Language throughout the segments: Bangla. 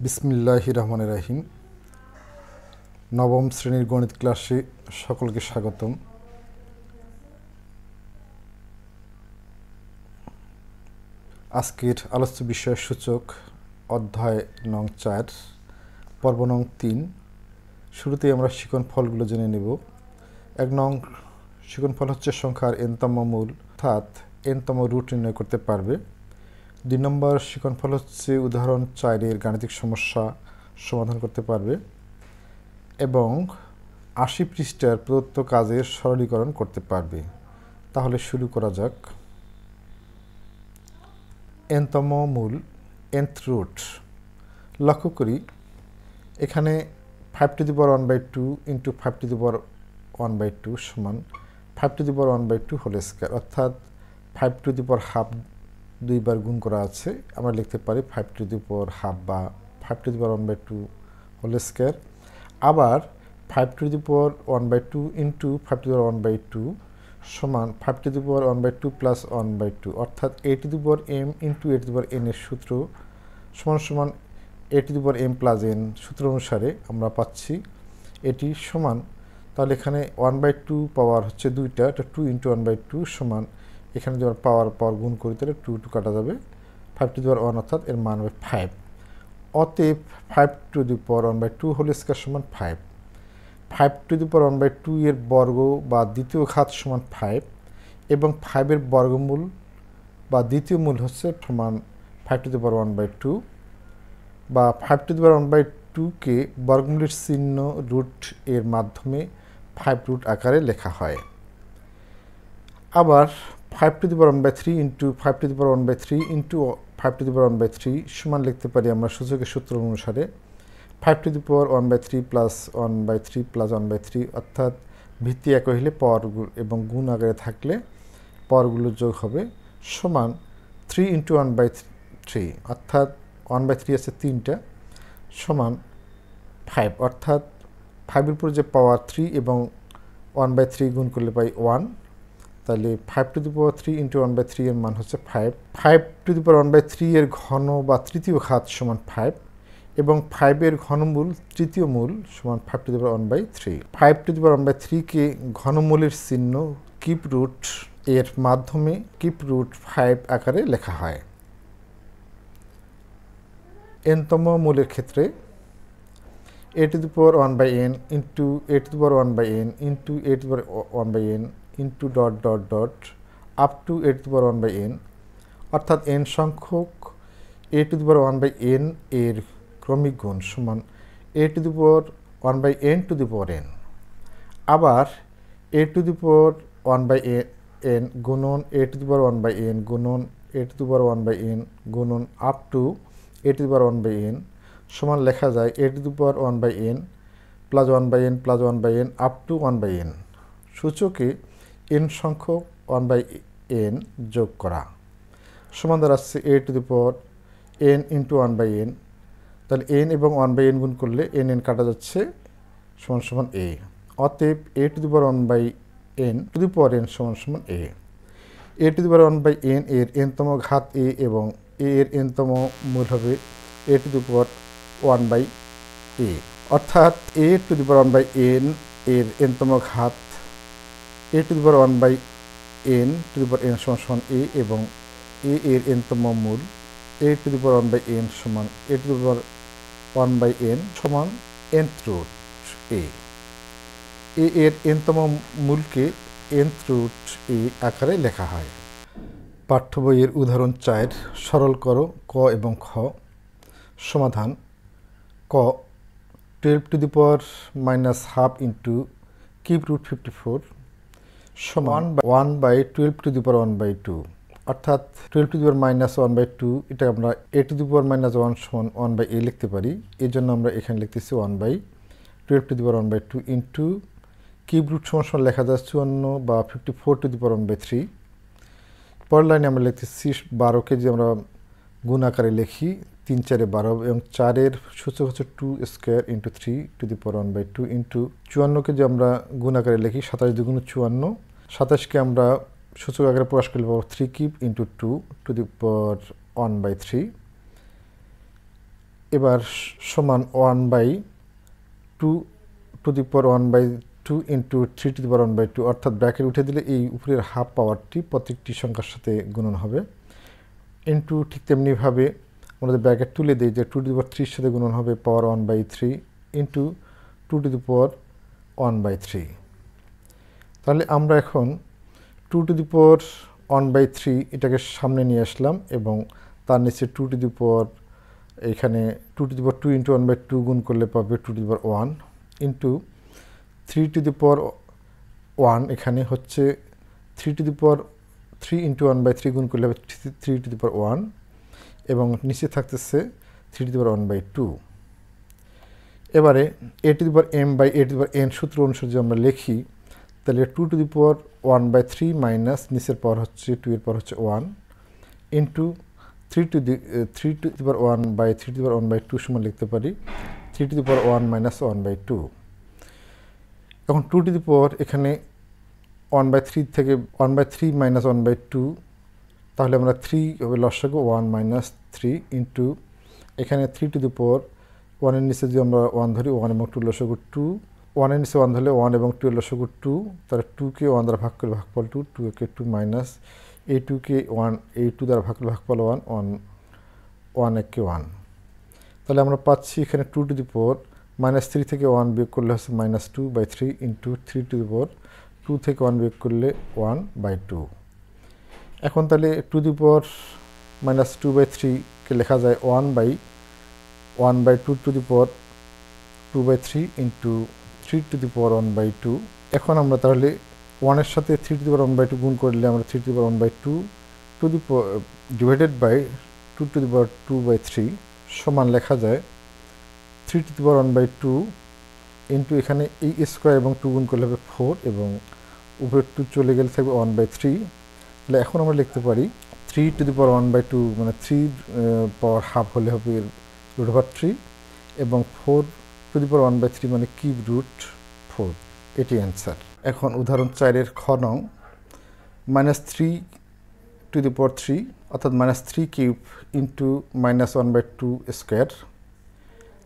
বিসমিল্লাহির রহমানির রহিম। নবম শ্রেণীর গণিত ক্লাসে সকলকে স্বাগতম। আজকের আলোচ্য বিষয় সূচক অধ্যায় নং 4 পর্ব নং 3। শুরুতেই আমরা শিকনফলগুলো জেনে নেব। 1 নং শিকনফল হচ্ছে সংখ্যার এনতম মূল অর্থাৎ এনতম রুট নির্ণয় করতে পারবে। 2 নম্বর শিকনফল হচ্ছে উদাহরণ 4-এর গাণিতিক সমস্যা সমাধান করতে পারবে এবং 80 পৃষ্ঠার প্রদত্ত কাজের সরলীকরণ করতে পারবে। তাহলে শুরু করা যাক। এনতম মূল nth রুট লক্ষ্য করি, এখানে 5^1/2 ইন্টু 5^1/2 সমান 5^1/2 হোল স্কয়ার, অর্থাৎ 5^12 দুইবার গুণ করা আছে। আমরা লিখতে পারি 5^12 বা 5^1/2 হোল স্কয়ার। আবার 5^1/2 ইন্টু 5^1/2 সমান 5^1/2 প্লাস 1/2, অর্থাৎ a⁴m ইন্টু a⁴n এর সূত্র সমান সমান a⁴m প্লাস n সূত্র অনুসারে আমরা পাচ্ছি এটি সমান। তাহলে এখানে 1/2 পাওয়ার হচ্ছে 2টা, এটা 2 ইন্টু 1/2 সমান, এখানে যদি পাওয়ার গুণ করি তাহলে 2 কাটা যাবে, 5^1 অর্থাৎ এর মান হবে 5। অতএব 5^1/2 হোল স্কয়ার সমান 5। 5^1/2 এর বর্গ বা দ্বিতীয় ঘাত সমান 5 এবং 5-এর বর্গমূল বা দ্বিতীয় মূল হচ্ছে সমান 5^1/2 বা 5^1/2কে বর্গমূলের চিহ্ন রুট এর মাধ্যমে 5 রুট আকারে লেখা হয়। আবার 5^1/3 ইন্টু 5^1/3 ইন্টু 5^1/3 সমান লিখতে পারি আমরা সূচকের সূত্র অনুসারে 5^1/3 প্লাস 1/3 প্লাস 1/3, অর্থাৎ ভিত্তি একই হলে পাওয়ার এবং গুণ আকারে থাকলে পাওয়ারগুলো যোগ হবে সমান 3 ইন্টু 1/3, অর্থাৎ 1/3 আছে 3টা সমান 5, অর্থাৎ 5-এর উপর যে পাওয়ার 3 এবং 1/3 গুণ করলে পাই 1। তাহলে 5^3 ইন্টু 1/3 এর মান হচ্ছে 5। 5^1/3 এর ঘন বা তৃতীয় ঘাত সমান 5 এবং 5-এর ঘনমূল তৃতীয় মূল সমান 5^1/3। 5^1/3কে ঘনমূলের চিহ্ন কিউব রুট এর মাধ্যমে কিউব রুট 5 আকারে লেখা হয়। nতম মূলের ক্ষেত্রে a⁴1/n into a⁴1/n into a⁴1/n into dot dot dot up to a⁴1/n, অর্থাৎ n সংখ্যক a⁴1/n এর ক্রমিক গুণ সমান a⁴1/n to the power n। আবার a⁴1/n গুণন a⁴1/n গুণন a⁴1/n গুণন আপ টু a⁴1/n সমান লেখা যায় a⁴1/n plus 1/n plus 1/n up to 1/n। সূচকে n সংখ্যক 1/n যোগ করা সমান দাঁড়াচ্ছে a⁴n ইন্টু 1/n। তাহলে n এবং 1/n গুণ করলে n কাটা যাচ্ছে সমান সমান a। অতএব a⁴1/n to the power n সমান সমান a। a⁴1/n এর nতম ঘাত a এবং a এর nতম মূল হবে a⁴1/a, অর্থাৎ a⁴1/n এর nতম ঘাত a⁴1/n to the power n সমান সমান a এবং a এর nতম মূল a⁴1/n সমান a⁴1/n সমান nth রুট a। a এর nতম মূলকে nth রুট a আকারে লেখা হয়। পাঠ্য বইয়ের উদাহরণ 4 সরল করো ক এবং খ। সমাধান: ক 12^-12 ইন্টু কিউব রুট 54 সমান 1/12^1/2, অর্থাৎ 12^-1/2 এটা আমরা a⁴ সমান 1/a লিখতে পারি। এই জন্য আমরা এখানে লিখতেছি 1/12^1/2 ইন্টু কিউব রুট সমান লেখা যায় 54 বা 54^1/3। পরের লাইনে আমরা লিখতেছি 12কে যে আমরা গুণ আকারে লিখি 3×4=12 এবং 4-এর সূচক হচ্ছে 2 স্কয়ার ইন্টু 3^1/2 ইন্টু 54কে যে আমরা গুণ আকারে লিখি 27×2 = 54। 27কে আমরা সূচক আকারে প্রকাশ করলে পাবো 3³ ইন্টু 2^1/3। এবার সমান 1/2 ইন্টু 3^1/2, অর্থাৎ ব্র্যাকেট উঠে দিলে এই উপরের হাফ পাওয়ারটি প্রত্যেকটি সংখ্যার সাথে গুণন হবে। ইন্টু ঠিক তেমনিভাবে আমাদের ব্র্যাকেট তুলে দিই যে 2^3 সাথে গুণন হবে পাওয়ার 1/3 ইন্টু 2^1/3। তাহলে আমরা এখন 2^1/3 এটাকে সামনে নিয়ে আসলাম এবং তার নিচে এখানে 2^2 ইন্টু 1/2 গুণ করলে পাবে 2^1 ইন্টু 3^1 এখানে হচ্ছে 3 ইন্টু 1/3 গুণ করলে হবে 3^1 এবং নিচে থাকতেছে 3^1/2। এবারে a^m/a^n সূত্র অনুসারে যদি আমরা লিখি তাহলে 2^1/3 মাইনাস নিচের পাওয়ার হচ্ছে 2 এর পাওয়ার হচ্ছে 1 ইন্টু 3^1/3^1/2 সমান লিখতে পারি 3^1 মাইনাস 1/2। এখন 2^, এখানে 1/3 থেকে 1/3 মাইনাস 1/2, তাহলে আমরা 3 হবে লসাগু 1 মাইনাস 3 ইন্টু এখানে 3^1 এর নিচে যদি আমরা 1 ধরি 1 এবং 2 লসাগু 2, 1 এর নিচে 1 ধরলে 1 এবং 2 এর লসাগু 2, তাহলে 2কে 1 দ্বারা ভাগ করে ভাগফল 2, 2কে 2 মাইনাস এই 2কে 1, এই 2 দ্বারা ভাগ করে ভাগফল 1, 1 একে 1। তাহলে আমরা পাচ্ছি এখানে 2^, -3 থেকে 1 বিয়োগ করলে হচ্ছে -2/3 ইন্টু 3^2 থেকে 1 বিয়োগ করলে 1/2। এখন তাহলে 2^-2/3 কে লেখা যায় 1/2^2/3 ইন্টু 3^1/2। এখন আমরা তাহলে 1 এর সাথে 3^1/2 গুণ করলে আমরা 3^1/2 ডিভাইডেড বাই 2^2/3 সমান লেখা যায় 3^1/2 ইন্টু এখানে এই স্কোয়ার এবং 2 গুণ করলে হবে 4 এবং উপরে 2 চলে গেলে থাকবে 1/3। তাহলে এখন আমরা লিখতে পারি 3^1/2 মানে 3 পাওয়ার হাফ হলে হবে √3 এবং 4^1/3 মানে √4। এটি অ্যান্সার। এখন উদাহরণ 4-এর খ নং -3^3 অর্থাৎ -3³ ইন্টু -1/2 স্কোয়ার।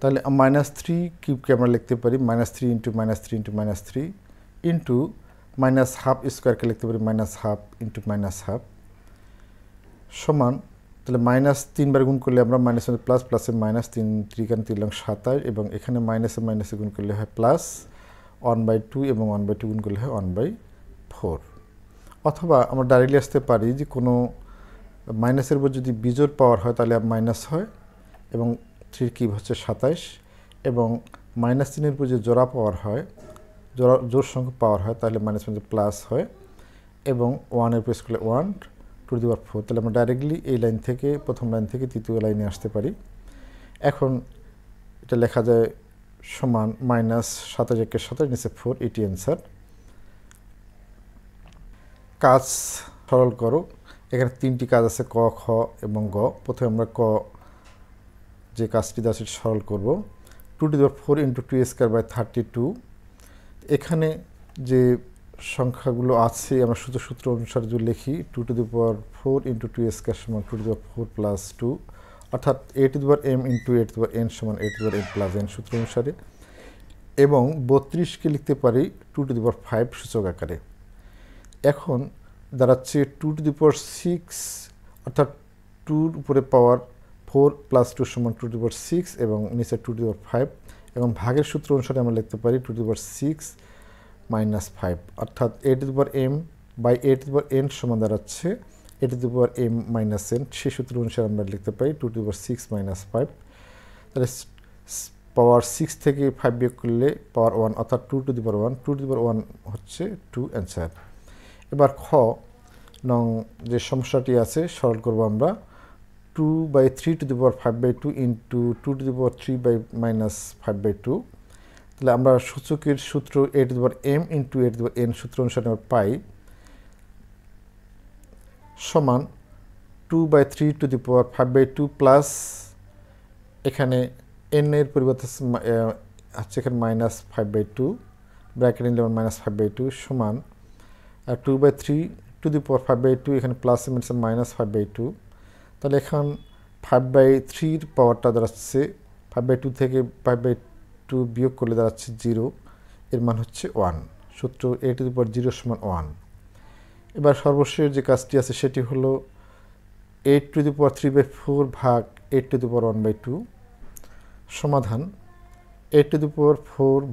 তাহলে -3³ আমরা লিখতে পারি -3 ইন্টু -3 ইন্টু -3 ইন্টু -12 স্কোয়ারকে লিখতে পারি -12 ইন্টু -12 সমান, তাহলে -3 বার গুণ করলে আমরা মাইনাস প্লাস প্লাসে -3 3 27 এবং এখানে মাইনাসে মাইনাসে গুণ করলে হয় প্লাস 1/2 এবং 1/2 গুণ করলে হয় 1/4। অথবা আমরা ডাইরেক্টলি আসতে পারি যে কোনো মাইনাসের উপর যদি বিজোড় পাওয়ার হয় তাহলে মাইনাস হয় এবং 3³ হচ্ছে 27 এবং -3 এর উপর যে জোড়া পাওয়ার হয়, জোড় সংখ্যক পাওয়ার হয় তাহলে মাইনাস প্লাস হয় এবং 1 এর উপর করলে 1^4। তাহলে আমরা ডাইরেক্টলি এই লাইন থেকে প্রথম লাইন থেকে তৃতীয় লাইনে আসতে পারি। এখন এটা লেখা যায় সমান -27 নিচে 4, এটি অ্যান্সার। কাজ সরল করো। এখানে 3টি কাজ আছে ক, খ এবং গ। প্রথমে আমরা ক যে কাজটি দেওয়া সেটি সরল করব। 2^4 ইন্টু 2^2/32। এখানে যে সংখ্যাগুলো আছে আমরা সূত্র অনুসারে যদি লিখি 2^4 ইন্টু 2^2 সমান 2^4 প্লাস 2, অর্থাৎ a^m ইন্টু a^n সমান a^n প্লাস n সূত্র অনুসারে, এবং 32কে লিখতে পারি 2^5 সূচক আকারে। এখন দাঁড়াচ্ছে 2^6 অর্থাৎ 2 উপরে পাওয়ার 4 প্লাস 2 সমান 2^6 এবং নিচে 2^5 এবং ভাগের সূত্র অনুসারে আমরা লিখতে পারি 2^6 মাইনাস 5, অর্থাৎ a^m/a^n সমান দাঁড়াচ্ছে a^m মাইনাস n। সেই সূত্র অনুসারে আমরা লিখতে পারি 2^6 মাইনাস 5। তাহলে পাওয়ার 6 থেকে 5 বিয়োগ করলে পাওয়ার 1 অর্থাৎ 2^1 হচ্ছে 2 অ্যান্সার। এবার খ নং যে সমস্যাটি আছে সরল করব আমরা 2/3^5/2 ইন্টু 2^3/-5/2। তাহলে আমরা সূচকের সূত্র a^m ইন্টু a^n সূত্র অনুসারে আমরা পাই সমান 2/3^5/2 প্লাস এখানে n এর পরিবর্তে হচ্ছে এখানে -5/2 ব্র্যাকেট নিলে -5/2 সমান 2/3^5/2 এখানে প্লাস -5/2। তাহলে এখন 5/3 পাওয়ারটা দাঁড়াচ্ছে 5/2 থেকে 5/2 বিয়োগ করলে দাঁড়াচ্ছে 0, এর মান হচ্ছে 1। সূত্র a⁴ 0 = 1। এবার সর্বশেষ যে কাজটি আছে সেটি হলো 8⁴ ভাগ 8⁴1/2 সমাধান 8⁴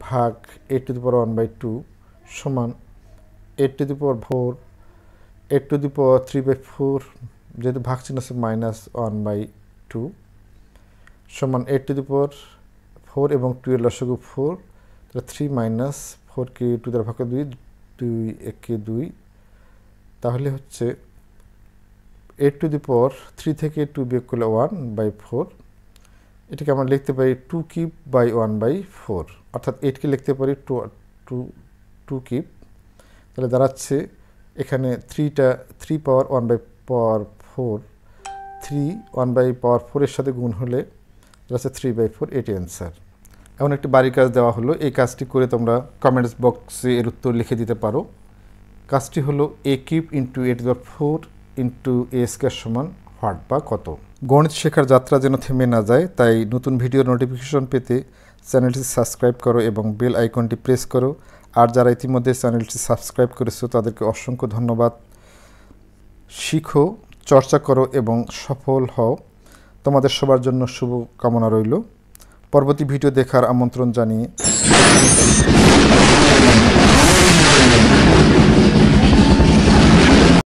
ভাগ 8⁴1/2 সমান 8⁴ 8⁴, যেহেতু ভাগ চিহ্ন আছে -1/2 সমান 8⁴ এবং 2 এর লসাগু 4, তাহলে 3 - 4কে 2 দ্বারা ভাগ 2, 2 একে 2, তাহলে হচ্ছে 8⁴ থেকে 2 বিয়োগ করলে 1/4, এটাকে আমরা লিখতে পারি 2³/1/4, অর্থাৎ 8কে লিখতে পারি 2³ তাহলে দাঁড়াচ্ছে এখানে 3 পাওয়ার 1/4, 3 1/4 এর সাথে গুণ হলে দাঁড়াচ্ছে 3/4, এটি অ্যান্সার। এমন একটি বাড়ির কাজ দেওয়া হলো, এই কাজটি করে তোমরা কমেন্টস বক্সে এর উত্তর লিখে দিতে পারো। কাজটি হলো a³ × a⁴ × a² সমান হোয়াট বা কত। গণিত শেখার যাত্রা যেন থেমে না যায়, তাই নতুন ভিডিওর নোটিফিকেশন পেতে চ্যানেলটি সাবস্ক্রাইব করো এবং বেল আইকনটি প্রেস করো। আর যারা ইতিমধ্যে চ্যানেলটি সাবস্ক্রাইব করেছো তাদেরকে অসংখ্য ধন্যবাদ। শিখো, চর্চা করো এবং সফল হও। তোমাদের সবার জন্য শুভ কামনা রইল। পরবর্তী ভিডিও দেখার আমন্ত্রণ জানিয়ে